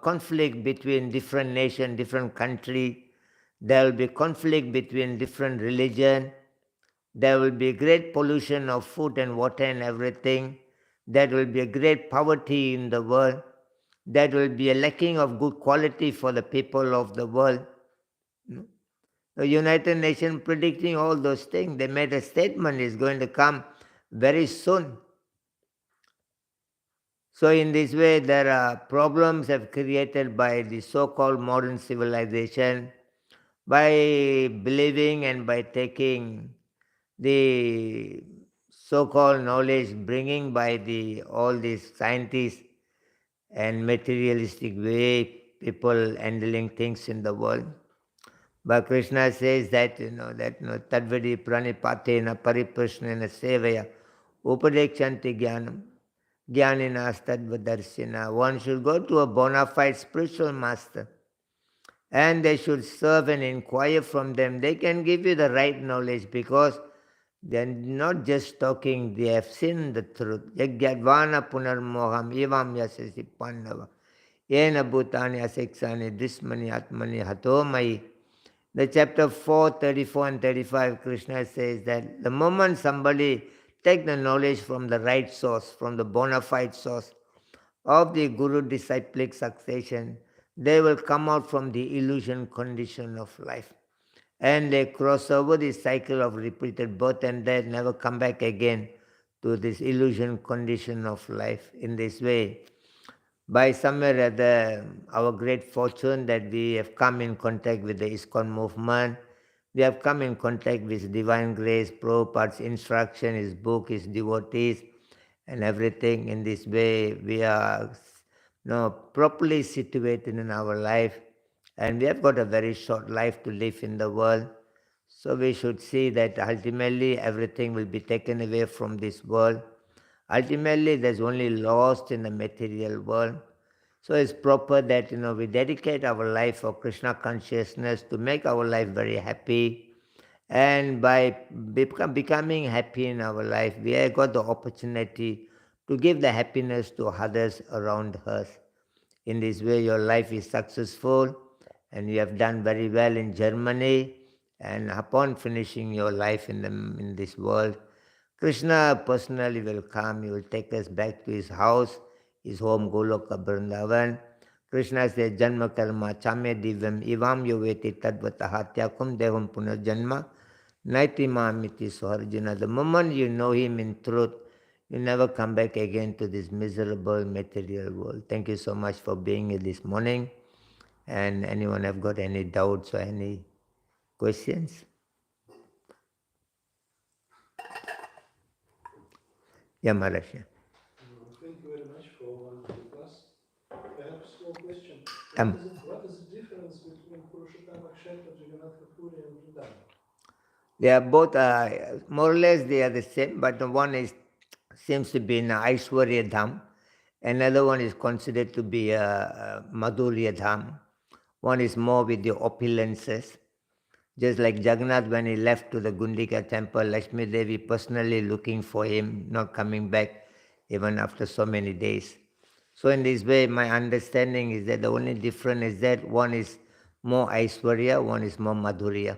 conflict between different nations, different countries. There will be conflict between different religions. There will be great pollution of food and water and everything. There will be a great poverty in the world. There will be a lacking of good quality for the people of the world. The United Nations predicting all those things. They made a statement is going to come very soon. So in this way, there are problems have created by the so-called modern civilization by believing and by taking the so-called knowledge bringing by all these scientists and materialistic way people handling things in the world. But Krishna says that tadvadi pranipatena pariprashnena sevaya upadekshanti jnanam jnaninas tadvadarsina. One should go to a bona fide spiritual master and they should serve and inquire from them. They can give you the right knowledge because they're not just talking, they have seen the truth. Yagyadvana punarmoham evam yasasi pandava yena bhutani aseksani drismani atmani hatomai. The chapter 4, 34 and 35, Krishna says that the moment somebody take the knowledge from the right source, from the bona fide source of the Guru disciplic succession, they will come out from the illusion condition of life. And they cross over the cycle of repeated birth and death, never come back again to this illusion condition of life. In this way, by somewhere or other, our great fortune that we have come in contact with the ISKCON movement, we have come in contact with Divine Grace, Prabhupada's instruction, his book, his devotees, and everything. In this way, we are properly situated in our life. And we have got a very short life to live in the world. So we should see that ultimately everything will be taken away from this world. Ultimately, there's only lost in the material world. So it's proper that we dedicate our life for Krishna consciousness to make our life very happy. And by becoming happy in our life, we have got the opportunity to give the happiness to others around us. In this way, your life is successful. And you have done very well in Germany, and upon finishing your life in this world, Krishna personally will come, he will take us back to his house, his home Goloka Vrindavan. Krishna says, Janma karma chame divyam ivam yoveti tadvataha tyakum devam punarjanma naiti mamiti soharjuna. The moment you know him in truth, you never come back again to this miserable material world. Thank you so much for being here this morning. And anyone have got any doubts or any questions? Yeah, Maharaj. Thank you very much for wonderful class. I have a small question. Um, What is the difference between Purushottam Kshetra, Jagannath Puri and Vrindavan? They are both, more or less they are the same, but the one is seems to be in Aishwarya Dham. Another one is considered to be a Madhurya Dham. One is more with the opulences. Just like Jagannath, when he left to the Gundika temple, Lakshmi Devi personally looking for him, not coming back even after so many days. So in this way, my understanding is that the only difference is that one is more Aishwarya, one is more Madhurya.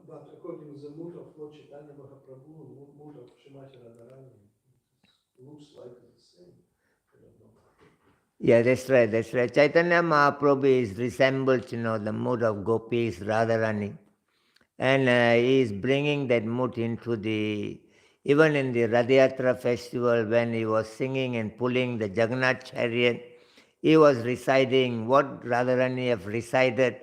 But according to the mood of Lord Chaitanya Mahaprabhu, mood of Srimati Radharani, it looks like the same. I don't know. Yeah, that's right, that's right. Chaitanya Mahaprabhu is resembles, the mood of gopis, Radharani. And he is bringing that mood into even in the Radhayatra festival when he was singing and pulling the Jagannath chariot, he was reciting what Radharani have recited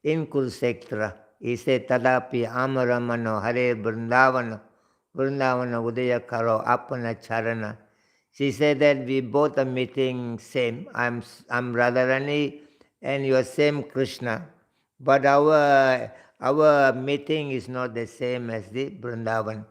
in Kurukshetra. He said, Tadapi Amaramano Hare Vrindavana, Vrindavana Udaya Karo Apana Charana. She said that we both are meeting same. I'm Radharani and you are same Krishna. But our meeting is not the same as the Vrindavan.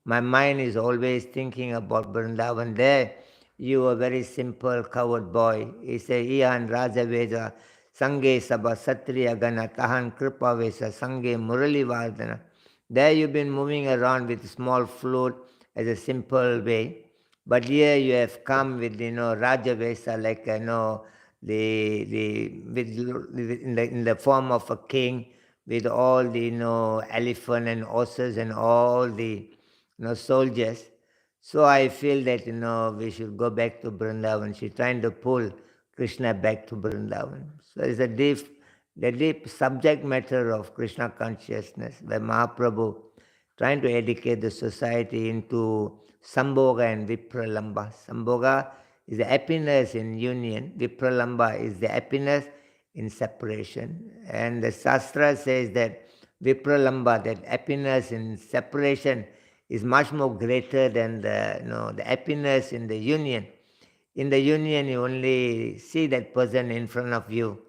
My mind is always thinking about Vrindavan. There, you are a very simple coward boy. He said, Ihan Rajaveda, Sange Sabha Satriya Gana, Tahan Kripavesa, Sange Murali Vardana. There you've been moving around with a small flute as a simple way. But here you have come with, Rajavesa, like, in the form of a king, with all the, elephant and horses and all the, soldiers. So I feel that, we should go back to Vrindavan. She's trying to pull Krishna back to Vrindavan. So it's the deep subject matter of Krishna consciousness, where Mahaprabhu trying to educate the society into Sambhoga and Vipralamba. Sambhoga is the happiness in union. Vipralamba is the happiness in separation. And the Shastra says that Vipralamba, that happiness in separation, is much more greater than the happiness in the union. In the union, you only see that person in front of you.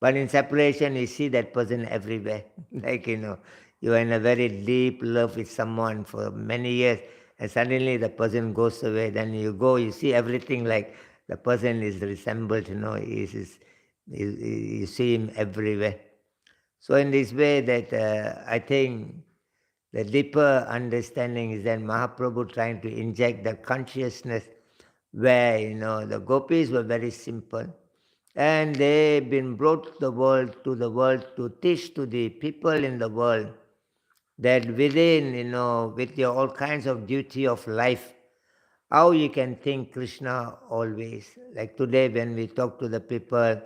But in separation, you see that person everywhere. Like, you are in a very deep love with someone for many years, and suddenly the person goes away. Then you see everything like the person is resembled, you see him everywhere. So in this way that I think the deeper understanding is that Mahaprabhu trying to inject the consciousness where, the gopis were very simple. And they've been brought to the world to teach to the people in the world that within, with your all kinds of duty of life, how you can think Krishna always. Like today when we talk to the people,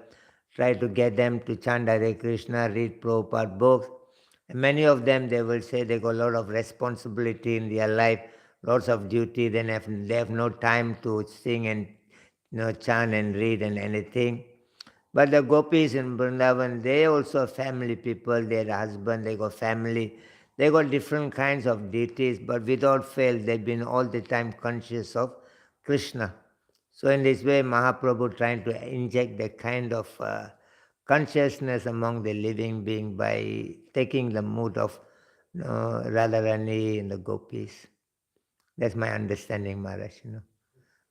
try to get them to chant Hare Krishna, read Prabhupada books, and many of them, they will say they got a lot of responsibility in their life, lots of duty, they have no time to sing and chant and read and anything. But the gopis in Vrindavan, they also are family people, they had a husband, they got family, they got different kinds of deities, but without fail, they've been all the time conscious of Krishna. So in this way, Mahaprabhu trying to inject that kind of consciousness among the living being by taking the mood of Radharani and the gopis. That's my understanding, Maharaj.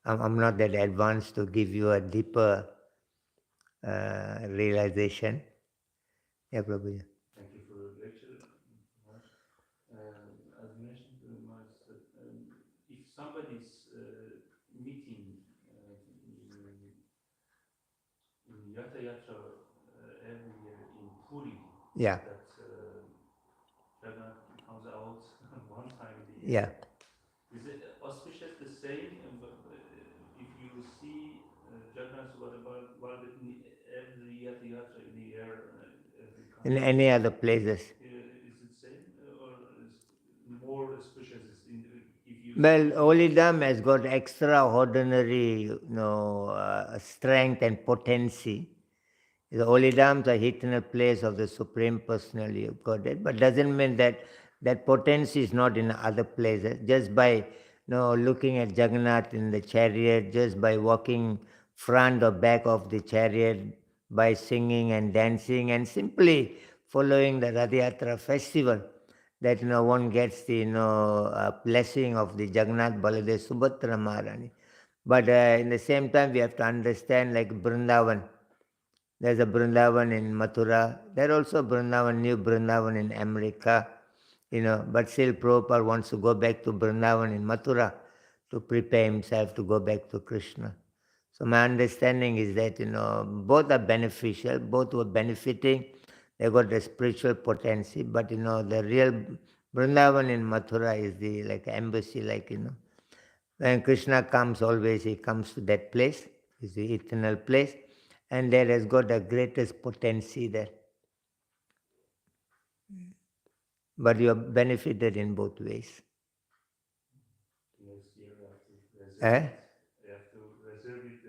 I'm not that advanced to give you a deeper realization. Yeah, Prabhuji. Thank you for the lecture. As mentioned, Maharaj, if somebody's meeting in Yatra Yatra every year in Puri, Yeah, that Jagannath comes out one time a yeah. year, in any other places. Is it same or is more specialist in if you? Well, Holy Dham has got extraordinary, strength and potency. The Holy Dhams are eternal place of the Supreme Personality of Godhead, but doesn't mean that that potency is not in other places. Just by looking at Jagannath in the chariot, just by walking front or back of the chariot, by singing and dancing, and simply following the Rath Yatra festival, that one gets the blessing of the Jagannath Baladev Subhadra Maharani. But in the same time, we have to understand, like Vrindavan. There's a Vrindavan in Mathura. There's also Vrindavan, new Vrindavan in America, but still Prabhupada wants to go back to Vrindavan in Mathura to prepare himself to go back to Krishna. So my understanding is that, both are beneficial, both were benefiting. They got the spiritual potency, but, the real Vrindavan in Mathura is the like embassy, when Krishna comes, always he comes to that place. It's the eternal place. And there has got the greatest potency there. But you are benefited in both ways. Next year I have to reserve Eh? I have to reserve it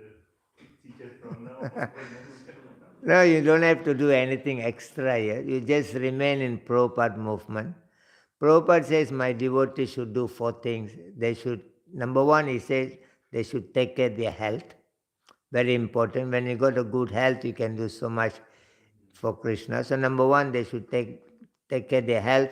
ticket from now. No, you don't have to do anything extra here. You just remain in Prabhupada movement. Prabhupada says my devotees should do 4 things. They should, number 1, he says, they should take care of their health. Very important. When you got a good health, you can do so much for Krishna. So number 1, they should take care of their health.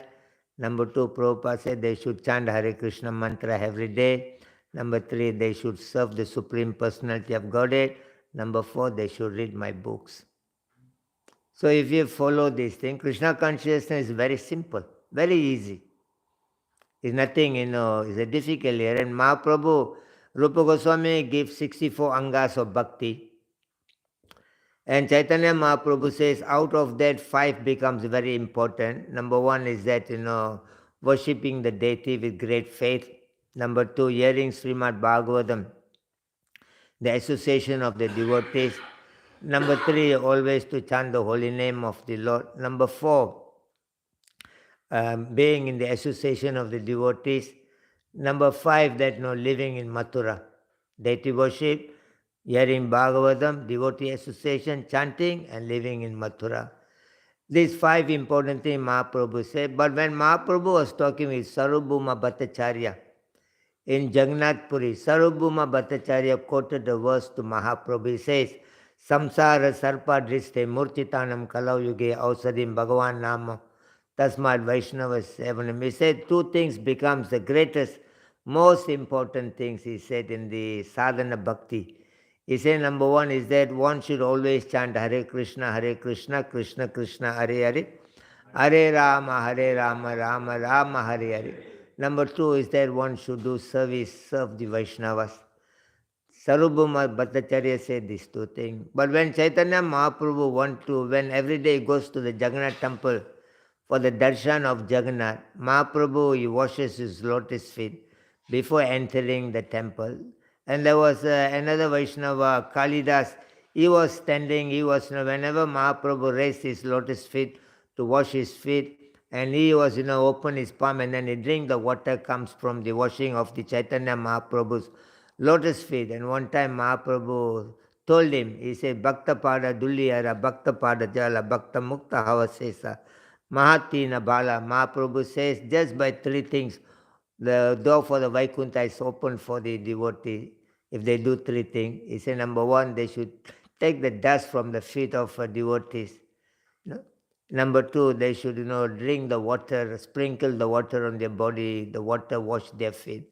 Number 2, Prabhupada said they should chant Hare Krishna mantra every day. Number 3, they should serve the Supreme Personality of Godhead. Number 4, they should read my books. So if you follow this thing, Krishna consciousness is very simple, very easy. It's nothing, it's a difficult here. And Mahaprabhu, Rupa Goswami gives 64 angas of bhakti. And Chaitanya Mahaprabhu says out of that 5 becomes very important. Number 1 is that, worshipping the deity with great faith. Number 2, hearing Srimad Bhagavatam, the association of the devotees. Number 3, always to chant the holy name of the Lord. Number 4, being in the association of the devotees. Number 5, that living in Mathura, deity worship, hearing Bhagavatam, devotee association, chanting, and living in Mathura. These 5 important things Mahaprabhu said. But when Mahaprabhu was talking with Sarvabhauma Bhattacharya in Jagannath Puri, Sarvabhauma Bhattacharya quoted the verse to Mahaprabhu. He says, Samsara sarpa driste murtitanam kalau yuge ausadim Bhagavan nama tasmad Vaishnava sevanam. He said 2 things becomes the greatest, most important things, he said, in the sadhana bhakti. He said number 1 is that one should always chant Hare Krishna, Krishna Krishna, Hare Hare, Hare Rama, Rama Rama, Hare Hare. Number 2 is that one should do service, serve the Vaishnavas. Sarvabhauma Bhattacharya said these 2 things. But when Chaitanya Mahaprabhu when every day he goes to the Jagannath temple for the darshan of Jagannath, Mahaprabhu, he washes his lotus feet before entering the temple. And there was another Vaishnava, Kalidas, he was standing, whenever Mahaprabhu raised his lotus feet to wash his feet, and he was, open his palm and then he drink the water comes from the washing of the Chaitanya Mahaprabhu's lotus feet. And one time Mahaprabhu told him, he said, Bhakta Pada Dulliyara, Bhakta Pada Jala, Bhakta Mukta Havasesa, Mahatina Bala. Mahaprabhu says, just by 3 things, the door for the Vaikuntha is open for the devotee. If they do 3 things, he said, number 1, they should take the dust from the feet of devotees. Number 2, they should, drink the water, sprinkle the water on their body, the water wash their feet.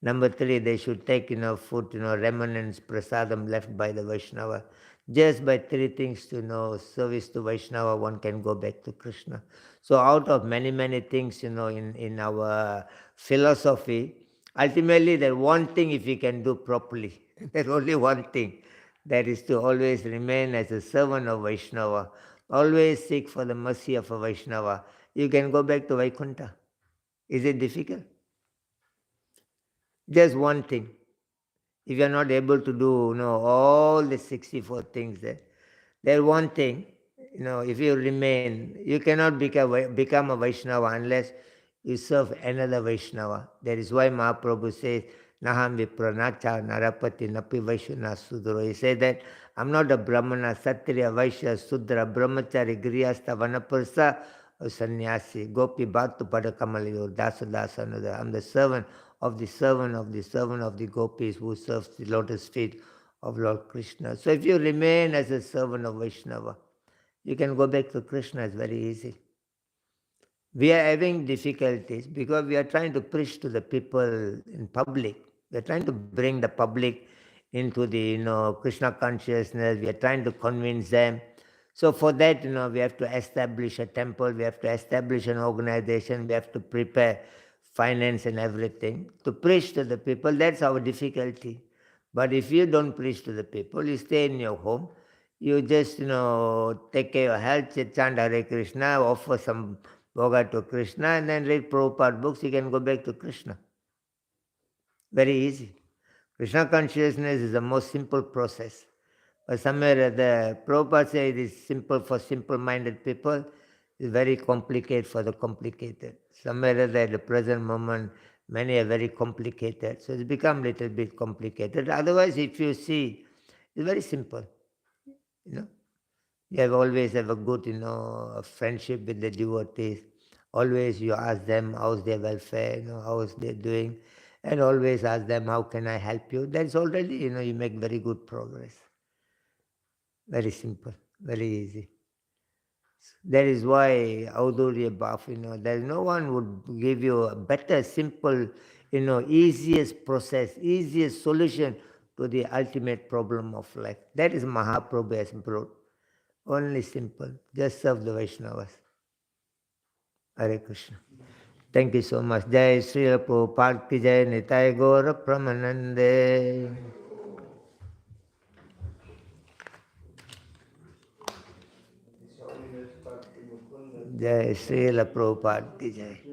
Number 3, they should take, food, remnants, prasadam left by the Vaishnava. Just by 3 things to service to Vaishnava, one can go back to Krishna. So out of many, many things, in our philosophy, ultimately there's one thing if you can do properly. There's only one thing. That is to always remain as a servant of Vaishnava. Always seek for the mercy of a Vaishnava. You can go back to Vaikuntha. Is it difficult? Just one thing. If you are not able to do all the 64 things there's one thing. if you remain, you cannot become a Vaishnava unless you serve another Vaishnava. That is why Mahaprabhu says, Naham vipranacha narapati napi Vaishnava sudro. He said that I'm not a Brahmana, Satriya, Vaishya, Sudra, Brahmachari, Grihastha, Vanaparsa, or Sannyasi, Gopi, Bhattu, Padakamali, or Dasa, Dasa, another. I'm the servant of the servant of the servant of the gopis who serves the lotus feet of Lord Krishna. So if you remain as a servant of Vaishnava, you can go back to Krishna. It's very easy. We are having difficulties because we are trying to preach to the people in public. We are trying to bring the public into the Krishna consciousness. We are trying to convince them. So for that, we have to establish a temple. We have to establish an organization. We have to prepare finance and everything to preach to the people. That's our difficulty. But if you don't preach to the people, you stay in your home. You just, take care of your health, chant Hare Krishna, offer some bhoga to Krishna, and then read Prabhupada books, you can go back to Krishna. Very easy. Krishna consciousness is the most simple process. But somewhere the Prabhupada says it is simple for simple-minded people, it's very complicated for the complicated. Somewhere at the present moment, many are very complicated. So it's become a little bit complicated. Otherwise, if you see, it's very simple. You have always have a good, friendship with the devotees. Always you ask them how's their welfare, how's they doing, and always ask them how can I help you. That's already, you make very good progress. Very simple, very easy. That is why Audurya Bhav, there is no one would give you a better, simple, easiest process, easiest solution to the ultimate problem of life. That is Mahaprabhu has brought. Only simple. Just serve the Vaishnavas. Hare Krishna. Thank you so much. Jai Srila Prabhupada ki Jai, Nitai Gaura Pramanande. Jai Srila Prabhupada ki Jai.